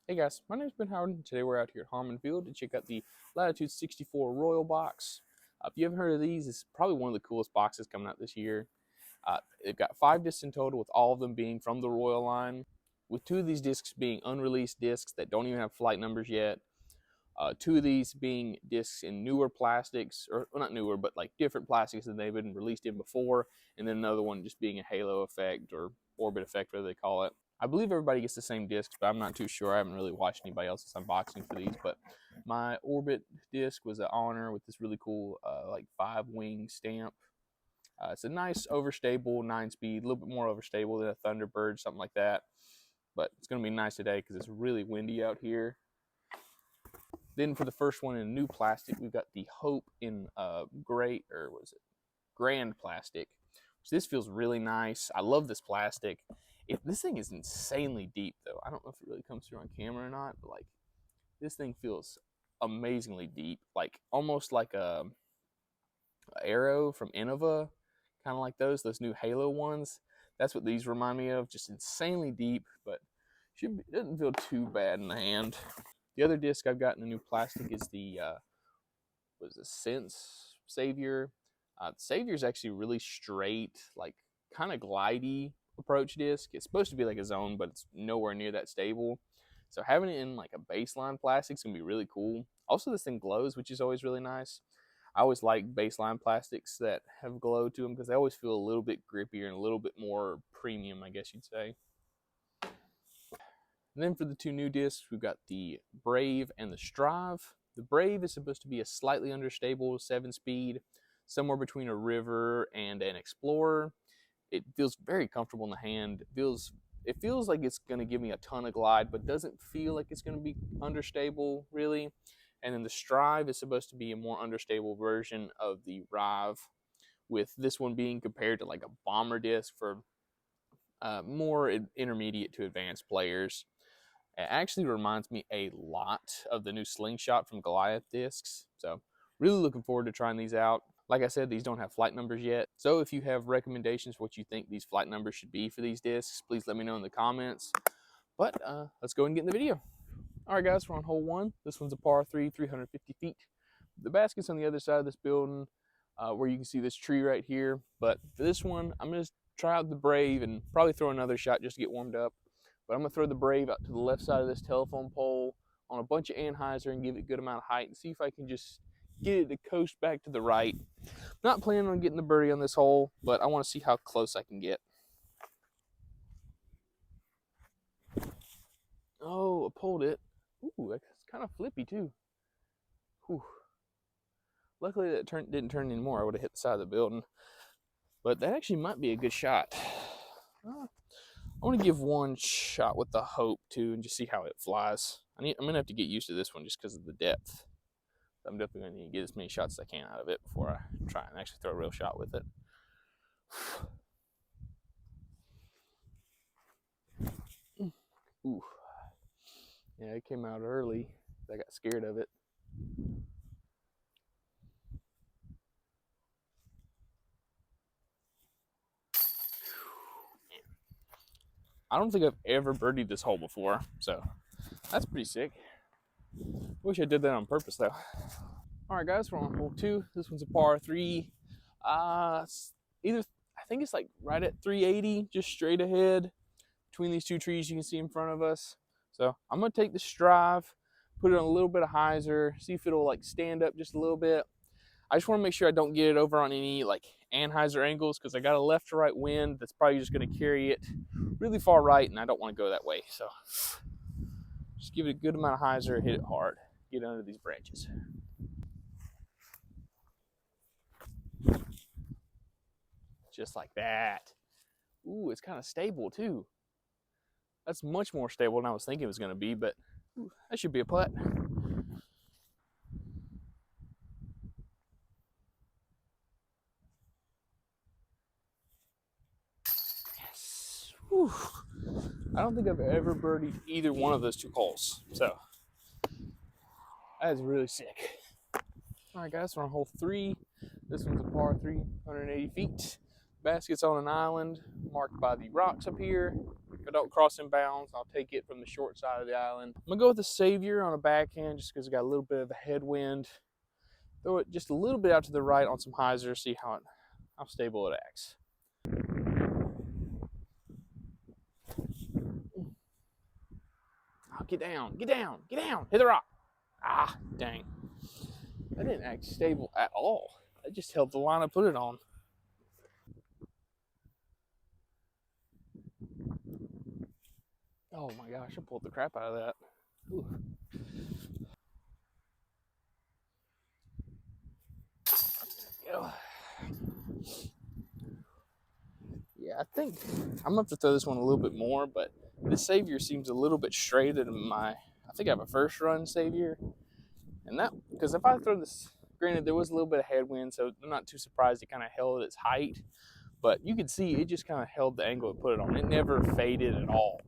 Hey guys, my name is Ben Howard, and today we're out here at Harmon Field to check out the Latitude 64 Royal Box. If you haven't heard of these, it's probably one of the coolest boxes coming out this year. They've got 5 discs in total, with all of them being from the Royal line, with 2 of these discs being unreleased discs that don't even have flight numbers yet. 2 of these being discs in newer plastics, or well, not newer, but like different plastics than they've been released in before, and then another one just being a halo effect or orbit effect, whatever they call it. I believe everybody gets the same discs, but I'm not too sure. I haven't really watched anybody else's unboxing for these, but my orbit disc was an honor with this really cool like 5-wing stamp. It's a nice overstable 9-speed, a little bit more overstable than a Thunderbird, something like that. But it's going to be nice today because it's really windy out here. Then for the first one in new plastic, we've got the Hope in gray, or was it Grand plastic. So this feels really nice. I love this plastic. This thing is insanely deep though. I don't know if it really comes through on camera or not, but like this thing feels amazingly deep, like almost like a arrow from Innova, kind of like those new Halo ones. That's what these remind me of, just insanely deep, but doesn't feel too bad in the hand. The other disc I've got in the new plastic is the was a Sense Savior. The Savior is actually really straight, like kind of glidey approach disc. It's supposed to be like a zone, but it's nowhere near that stable. So having it in like a baseline plastic is gonna be really cool. Also, this thing glows, which is always really nice. I always like baseline plastics that have glow to them because they always feel a little bit grippier and a little bit more premium, I guess you'd say. And then for the 2 new discs, we've got the Brave and the Strive. The Brave is supposed to be a slightly understable 7-speed, somewhere between a River and an Explorer. It feels very comfortable in the hand. It feels like it's going to give me a ton of glide, but doesn't feel like it's going to be understable, really. And then the Strive is supposed to be a more understable version of the Rive, with this one being compared to like a bomber disc for more intermediate to advanced players. It actually reminds me a lot of the new Slingshot from Goliath discs. So really looking forward to trying these out. Like I said, these don't have flight numbers yet. So if you have recommendations for what you think these flight numbers should be for these discs, please let me know in the comments. But let's go and get in the video. All right, guys, we're on hole 1. This one's a par 3, 350 feet. The basket's on the other side of this building where you can see this tree right here. But for this one, I'm going to try out the Brave and probably throw another shot just to get warmed up. But I'm going to throw the Brave out to the left side of this telephone pole on a bunch of anhyzer and give it a good amount of height and see if I can just get it to coast back to the right. Not planning on getting the birdie on this hole, but I want to see how close I can get. Oh, I pulled it. Ooh, that's kind of flippy too. Whew. Luckily that didn't turn anymore. I would have hit the side of the building. But that actually might be a good shot. I want to give one shot with the Hope too and just see how it flies. I'm going to have to get used to this one just because of the depth. I'm definitely going to need to get as many shots as I can out of it before I try and actually throw a real shot with it. Ooh. Yeah, it came out early. I got scared of it. I don't think I've ever birdied this hole before, so that's pretty sick. Wish I did that on purpose though. All right, guys, we're on hole 2. This one's a par 3. I think it's like right at 380, just straight ahead between these 2 trees you can see in front of us. So I'm gonna take the Strive, put it on a little bit of hyzer, see if it'll like stand up just a little bit. I just want to make sure I don't get it over on any like anhyzer angles because I got a left to right wind that's probably just going to carry it really far right, and I don't want to go that way. So just give it a good amount of hyzer, hit it hard, get under these branches. Just like that. Ooh, it's kind of stable too. That's much more stable than I was thinking it was going to be, but ooh, that should be a putt. Yes. Whew. I don't think I've ever birdied either one of those 2 holes, so that is really sick. All right, guys, we're on hole 3. This one's a par 3, 180 feet. Basket's on an island marked by the rocks up here. If I don't cross in bounds, I'll take it from the short side of the island. I'm gonna go with the Savior on a backhand just because it got a little bit of a headwind. Throw it just a little bit out to the right on some hyzer, see how stable it acts. Oh, get down, get down, get down, hit the rock. Ah, dang. That didn't act stable at all. I just held the line I put it on. Oh my gosh, I pulled the crap out of that. Ooh. Yeah, I think I'm gonna have to throw this one a little bit more, but this Savior seems a little bit straighter than I think I have a first run Savior. And that, because if I throw this, granted there was a little bit of headwind, so I'm not too surprised it kind of held its height. But you can see it just kind of held the angle it put it on. It never faded at all.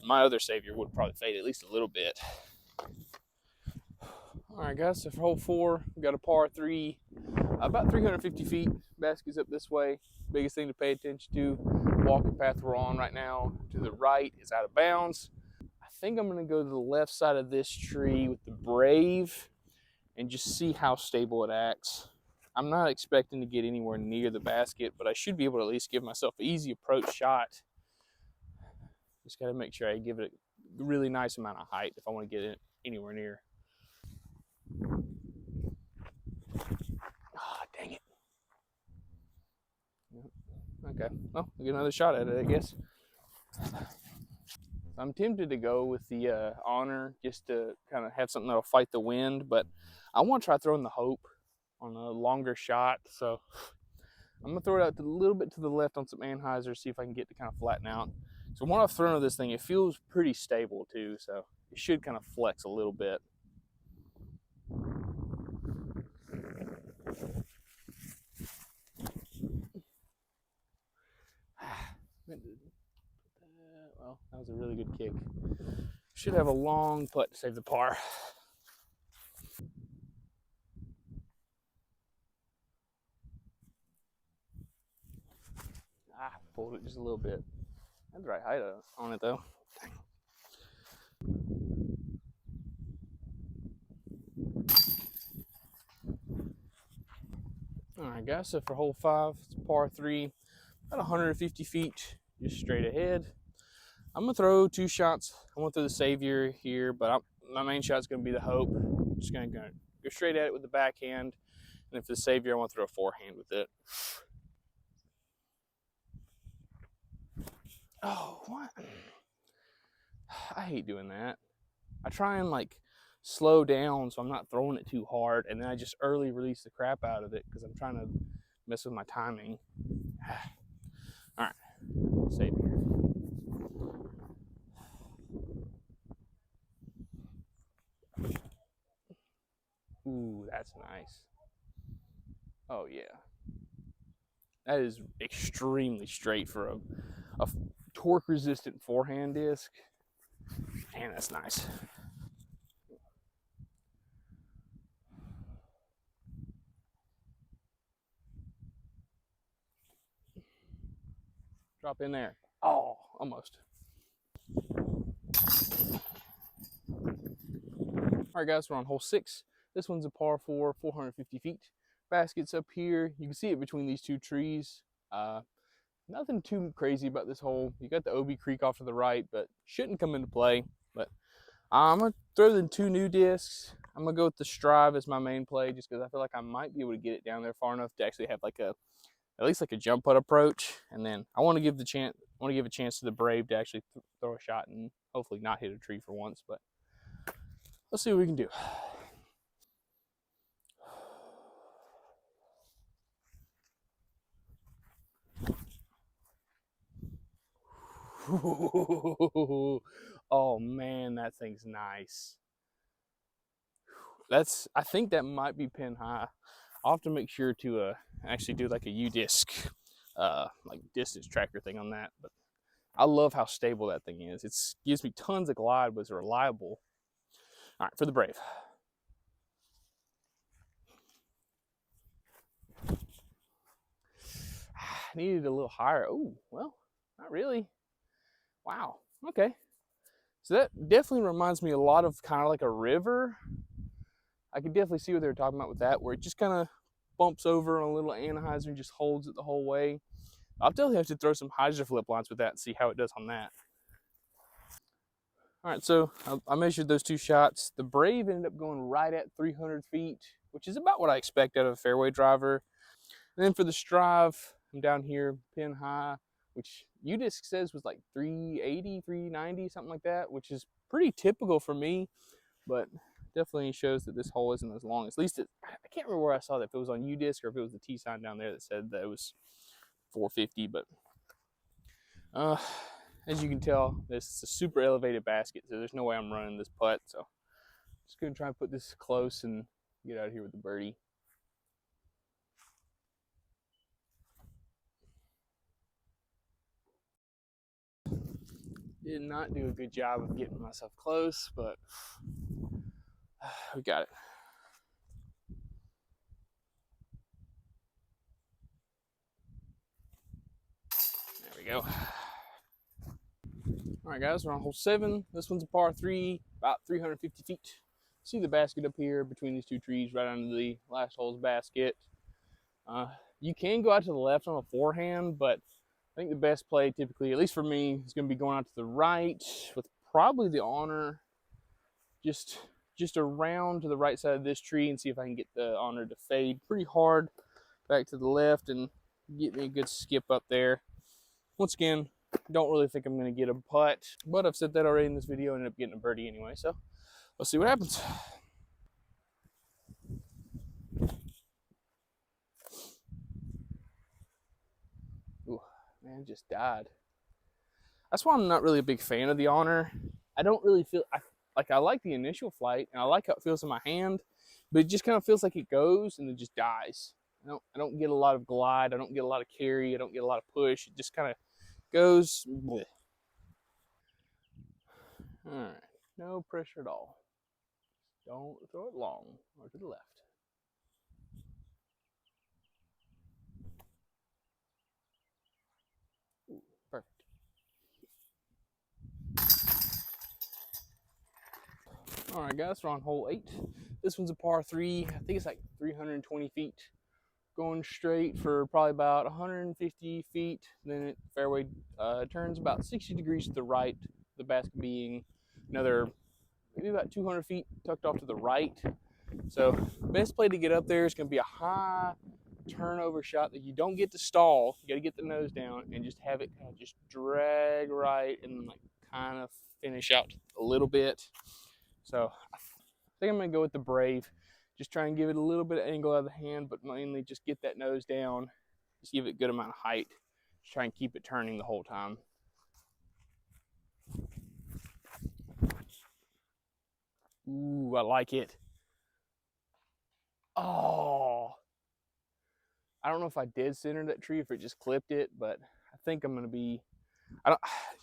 My other Savior would probably fade at least a little bit. All right, guys, so for hole 4, we got a par 3, about 350 feet. Basket's up this way. Biggest thing to pay attention to, walking path we're on right now to the right is out of bounds. I think I'm gonna go to the left side of this tree with the Brave and just see how stable it acts. I'm not expecting to get anywhere near the basket, but I should be able to at least give myself an easy approach shot. Just gotta make sure I give it a really nice amount of height if I want to get it anywhere near. Ah, dang it. Okay, well, we'll get another shot at it, I guess. I'm tempted to go with the Honor just to kind of have something that'll fight the wind, but I want to try throwing the Hope on a longer shot, so I'm gonna throw it out a little bit to the left on some anhyzer, see if I can get to kind of flatten out. So when I've thrown this thing, it feels pretty stable too, so it should kind of flex a little bit. Well, that was a really good kick. Should have a long putt to save the par. Ah, pulled it just a little bit. I had the right height on it though. Alright guys, so for hole 5, it's par 3, about 150 feet, just straight ahead. I'm going to throw 2 shots. I'm going to throw the Savior here, but my main shot's going to be the Hope. I'm just going to go straight at it with the backhand, and if the Savior, I want to throw a forehand with it. Oh, what? I hate doing that. I try and like slow down so I'm not throwing it too hard, and then I just early release the crap out of it because I'm trying to mess with my timing. All right, Savior. Ooh, that's nice. Oh yeah, that is extremely straight for a torque resistant forehand disc. Man, that's nice. Drop in there. Oh, almost. All right, guys, we're on hole 6. This one's a par 4, 450 feet. Basket's up here. You can see it between these 2 trees. Nothing too crazy about this hole. You got the Obi Creek off to the right, but shouldn't come into play. But I'm going to throw in 2 new discs. I'm going to go with the Strive as my main play just because I feel like I might be able to get it down there far enough to actually have like at least like a jump putt approach. And then I want to give a chance to the Brave to actually throw a shot and hopefully not hit a tree for once. But let's see what we can do. Oh man, that thing's nice. I think that might be pin high. I'll have to make sure to actually do like a U-disc like distance tracker thing on that. But I love how stable that thing is. It gives me tons of glide, but it's reliable. All right, for the Brave. needed a little higher. Oh, well, not really. Wow. Okay. So that definitely reminds me a lot of kind of like a river. I could definitely see what they were talking about with that, where it just kind of bumps over on a little anhyzer and just holds it the whole way. I'll definitely have to throw some hyzer flip lines with that and see how it does on that. All right, so I measured those two shots. The Brave ended up going right at 300 feet, which is about what I expect out of a fairway driver. And then for the Strive, I'm down here, pin high, which UDisc says was like 380, 390, something like that, which is pretty typical for me, but definitely shows that this hole isn't as long. At least I can't remember where I saw that, if it was on UDisc or if it was the T sign down there that said that it was 450, but as you can tell, this is a super elevated basket, so there's no way I'm running this putt, so just gonna try and put this close and get out of here with the birdie. Did not do a good job of getting myself close, but we got it. There we go. All right, guys, we're on hole 7. This one's a par 3, about 350 feet. See the basket up here between these two trees, right under the last hole's basket. You can go out to the left on a forehand, but I think the best play typically, at least for me, is going to be going out to the right with probably the honor just around to the right side of this tree and see if I can get the honor to fade pretty hard back to the left and get me a good skip up there. Once again, don't really think I'm going to get a putt, but I've said that already in this video and ended up getting a birdie anyway, so let's see what happens. Ooh, man, just died. That's why I'm not really a big fan of the honor. I don't really feel I like the initial flight and I like how it feels in my hand, but it just kind of feels like it goes and then just dies. I don't get a lot of glide. I don't get a lot of carry. I don't get a lot of push. It just kind of goes. Bleh. All right, no pressure at all. Don't throw it long or to the left. Ooh, perfect. All right, guys, we're on hole 8. This one's a par 3. I think it's like 320 feet. Going straight for probably about 150 feet. Then it fairway turns about 60 degrees to the right. The basket being another maybe about 200 feet tucked off to the right. So best play to get up there is going to be a high turnover shot that you don't get to stall. You got to get the nose down and just have it kind of just drag right and like kind of finish out a little bit. So I think I'm going to go with the Brave. Just try and give it a little bit of angle out of the hand, but mainly just get that nose down. Just give it a good amount of height. Just try and keep it turning the whole time. Ooh, I like it. Oh, I don't know if I did center that tree, if it just clipped it, but I think I'm going to be,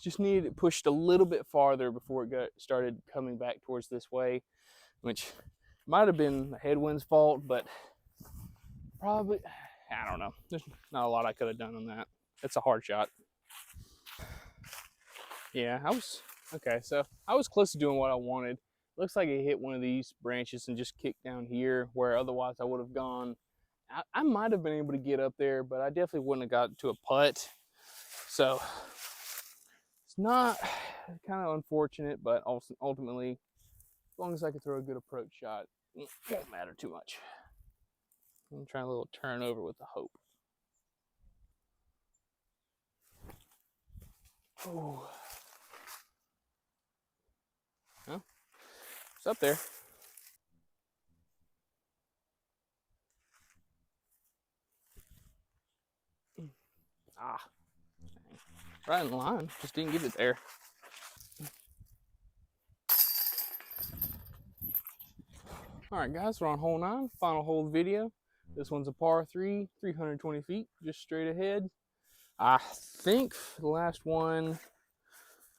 just needed it pushed a little bit farther before it started coming back towards this way, which might have been the headwind's fault, but probably, I don't know. There's not a lot I could have done on that. It's a hard shot. Yeah, okay, so I was close to doing what I wanted. Looks like it hit one of these branches and just kicked down here, where otherwise I would have gone. I might have been able to get up there, but I definitely wouldn't have got to a putt. So it's not kind of unfortunate, but also ultimately, as long as I can throw a good approach shot, it won't matter too much. I'm trying a little turnover with the hope. Oh. Huh? It's up there. Ah. Right in line. Just didn't get it there. All right, guys, we're on hole 9, final hole of the video. This one's a par 3, 320 feet, just straight ahead. I think the last one,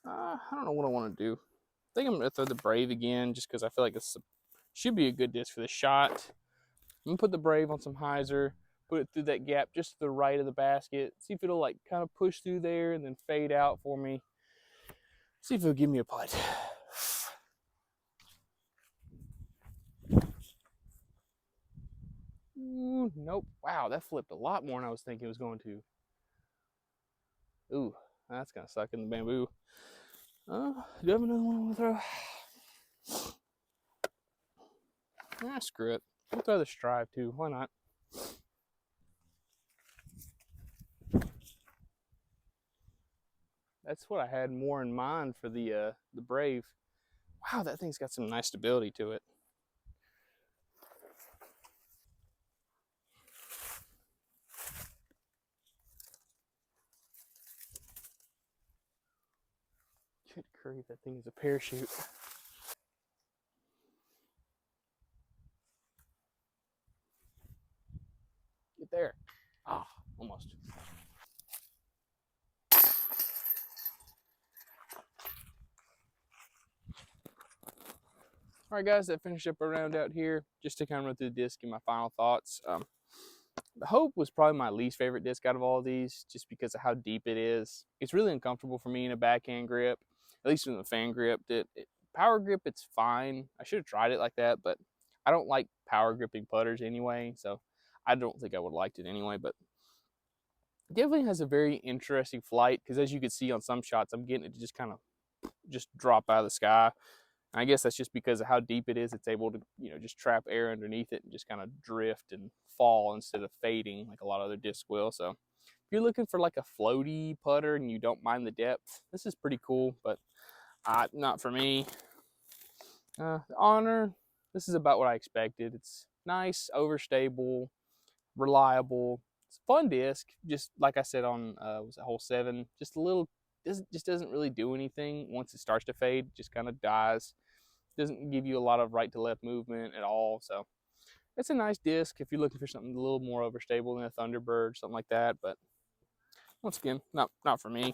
I don't know what I want to do. I think I'm going to throw the Brave again, just because I feel like this should be a good disc for the shot. I'm going to put the Brave on some hyzer, put it through that gap just to the right of the basket. See if it'll like kind of push through there and then fade out for me. See if it'll give me a putt. Ooh, nope. Wow, that flipped a lot more than I was thinking it was going to. Ooh, that's gonna suck in the bamboo. Do you have another one I want to throw? Ah, screw it. We'll throw the Strive too. Why not? That's what I had more in mind for the Brave. Wow, that thing's got some nice stability to it. Good grief, that thing is a parachute. Get there. Ah, almost. All right, guys, that finished up our round out here. Just to kind of run through the disc and my final thoughts. The Hope was probably my least favorite disc out of all of these, just because of how deep it is. It's really uncomfortable for me in a backhand grip, at least in the fan grip. Power grip, it's fine. I should have tried it like that, but I don't like power gripping putters anyway, so I don't think I would have liked it anyway. But it definitely has a very interesting flight, because as you can see on some shots, I'm getting it to just kind of just drop out of the sky. And I guess that's just because of how deep it is. It's able to, just trap air underneath it and just kind of drift and fall instead of fading like a lot of other discs will. So if you're looking for like a floaty putter and you don't mind the depth, this is pretty cool, but not for me. The Honor, this is about what I expected. It's nice, overstable, reliable. It's a fun disc. Just like I said on was it hole 7, just a little. Just doesn't really do anything once it starts to fade. Just kind of dies. Doesn't give you a lot of right to left movement at all. So it's a nice disc if you're looking for something a little more overstable than a Thunderbird, something like that. But once again, not for me.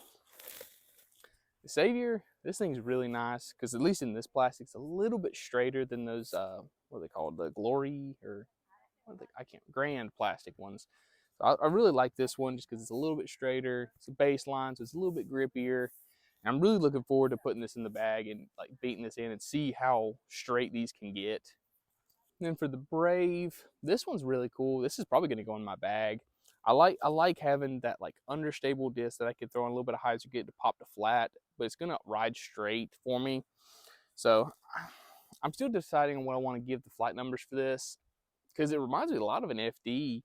The Savior, this thing's really nice because at least in this plastic, it's a little bit straighter than those what are they called, the Glory, or I can't, Grand plastic ones. So I really like this one just because it's a little bit straighter. It's a baseline, so it's a little bit grippier. And I'm really looking forward to putting this in the bag and like beating this in and see how straight these can get. And then for the Brave, this one's really cool. This is probably going to go in my bag. I like having that like understable disc that I can throw on a little bit of hyzer get to pop to flat, but it's going to ride straight for me. So I'm still deciding on what I want to give the flight numbers for this, because it reminds me a lot of an FD,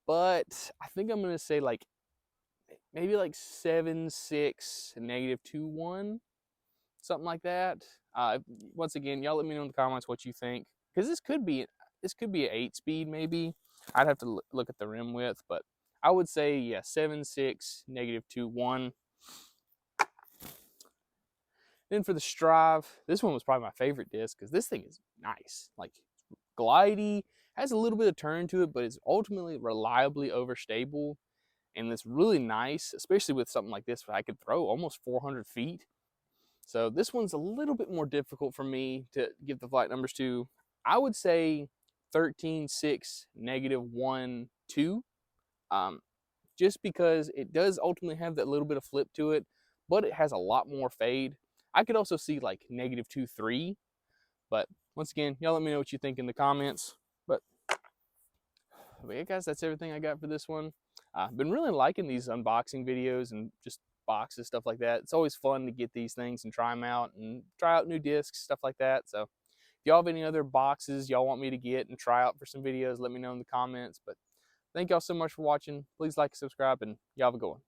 but I think I'm going to say like maybe like 7.6 -2.1, something like that. Once again, y'all let me know in the comments what you think, because this could be an 8-speed maybe. I'd have to look at the rim width, but I would say, yeah, 7.6 -2.1. Then for the Strive, this one was probably my favorite disc because this thing is nice, like glidey, has a little bit of turn to it, but it's ultimately reliably overstable, and it's really nice, especially with something like this where I could throw almost 400 feet. So this one's a little bit more difficult for me to give the flight numbers to. I would say 13.6 -1.2, just because it does ultimately have that little bit of flip to it, but it has a lot more fade. I could also see like -2.3, but once again, y'all let me know what you think in the comments. But yeah, guys, that's everything I got for this one. I've been really liking these unboxing videos and just boxes, stuff like that. It's always fun to get these things and try them out and try out new discs, stuff like that. So if y'all have any other boxes y'all want me to get and try out for some videos, let me know in the comments. But thank y'all so much for watching. Please like and subscribe, and y'all have a good one.